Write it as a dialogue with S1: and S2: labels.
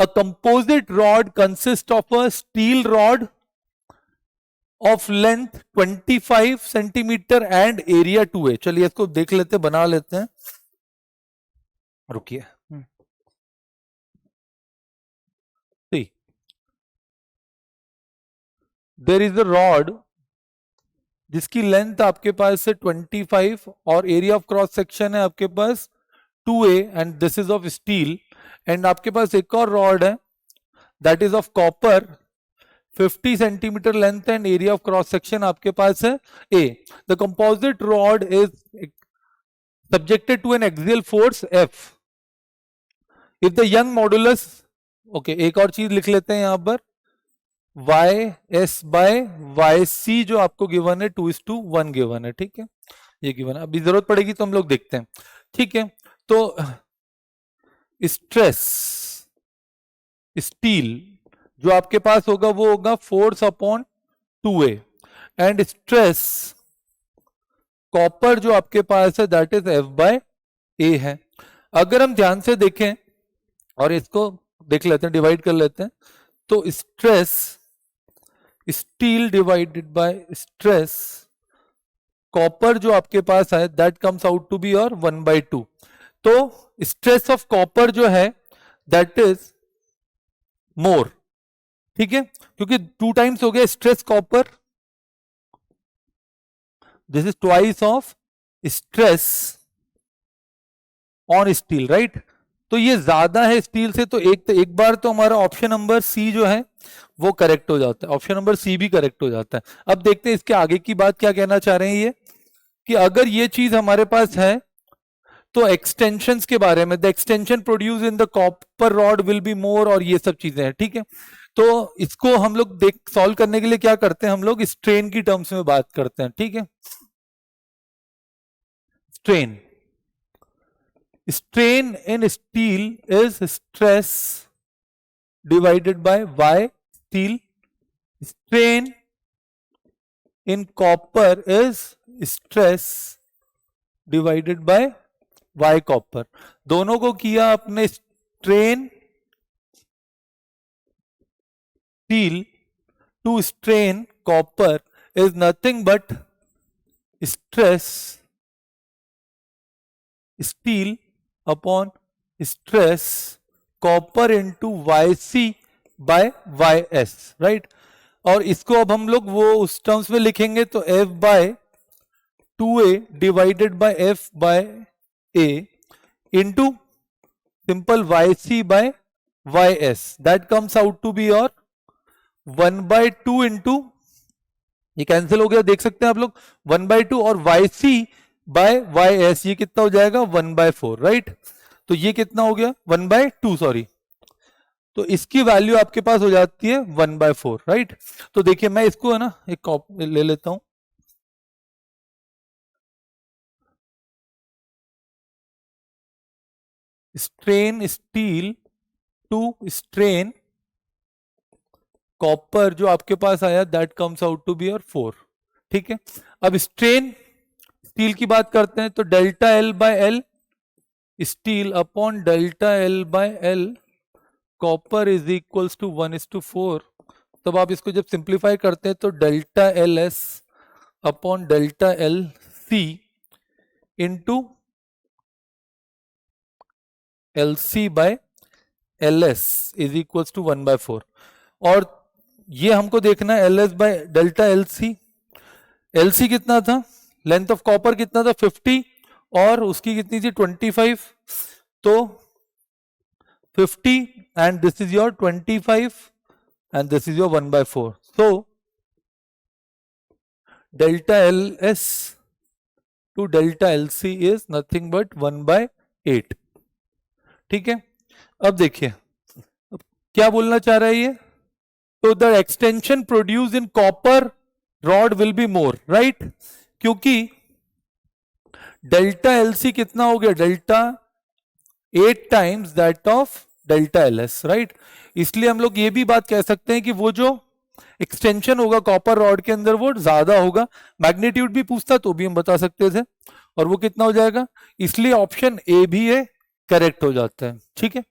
S1: A composite rod consists of a steel rod of length 25 centimetre and area 2a. चलिए इसको देख लेते हैं, बना लेते हैं, रुकिए. देयर इज अ रॉड जिसकी लेंथ आपके पास है 25 और एरिया ऑफ क्रॉस सेक्शन है आपके पास 2a and this is of steel. And आपके पास एक और रॉड है that is of copper 50 centimetre length and area of cross section आपके पास है a. The composite rod is subjected to an axial force F. If the Young modulus, okay एक और चीज लिख लेते हैं यहां पर, YS बाय YC जो आपको गिवन है 2:1 गिवन है. ठीक है, ये गिवन है. अभी जरूरत पड़ेगी तो हम लोग देखते हैं. ठीक है, तो स्ट्रेस स्टील जो आपके पास होगा वो होगा force upon 2a and stress copper जो आपके पास है that is F by A है. अगर हम ध्यान से देखें और इसको देख लेते हैं, डिवाइड कर लेते हैं, तो stress steel divided by stress copper जो आपके पास है that comes out to be और 1/2. तो स्ट्रेस ऑफ कॉपर जो है दैट इज मोर. ठीक है, क्योंकि 2 टाइम्स हो गया stress copper, this is twice of stress on steel, right. तो ये ज्यादा है स्टील से, तो एक बार तो हमारा ऑप्शन नंबर सी जो है वो करेक्ट हो जाता है, ऑप्शन नंबर सी भी करेक्ट हो जाता है. अब देखते हैं इसके आगे की बात क्या कहना चाह रहे हैं ये, कि अगर ये चीज हमारे पास है तो एक्सटेंशंस के बारे में, the extension produce in the copper rod will be more, और ये सब चीजें हैं. ठीक है, तो इसको हम लोग सॉल्व करने के लिए क्या करते हैं, हम लोग स्ट्रेन की टर्म्स में बात करते हैं. ठीक है, strain in steel is stress divided by Y steel. Strain in copper is stress divided by Y copper. दोनों को किया आपने strain steel to strain copper is nothing but stress steel upon stress copper into YC by YS, right. और इसको अब हम लोग वो उस टर्म्स में लिखेंगे तो F by 2a divided by F by A into simple YC by YS that comes out to be और 1/2 इंटू, ये कैंसिल हो गया देख सकते हैं आप लोग, 1/2 और YC बाय YS ये कितना हो जाएगा 1/4, राइट. तो ये कितना हो गया 1/2, सॉरी. तो इसकी वैल्यू आपके पास हो जाती है 1/4, राइट. तो देखिए मैं इसको है ना एक कॉपी ले लेता हूं. Strain steel to strain copper जो आपके पास आया that comes out to be और 4. ठीक है, अब स्ट्रेन स्टील की बात करते हैं तो delta L by L steel upon delta L by L copper is equals to 1:4. तब आप इसको जब सिंप्लीफाई करते हैं तो delta LS upon delta LC into LC by LS is equals to 1/4. और ये हमको देखना है LS by delta LC. LC कितना था, लेंथ ऑफ कॉपर कितना था 50 और उसकी कितनी थी 25. तो 50 and this is your 25 and this is your 1/4. So delta LS to delta LC is nothing but 1/8. ठीक है, अब देखिए क्या बोलना चाह रहा है ये, तो the extension produce in copper rod will be more, right. क्योंकि डेल्टा LC कितना हो गया, delta 8 times that of delta LS, right. इसलिए हम लोग ये भी बात कह सकते हैं कि वो जो एक्सटेंशन होगा कॉपर रॉड के अंदर वो ज्यादा होगा. मैग्नीट्यूड भी पूछता तो भी हम बता सकते थे, और वो कितना हो जाएगा, इसलिए ऑप्शन ए भी है करेक्ट हो जाता है. ठीक है,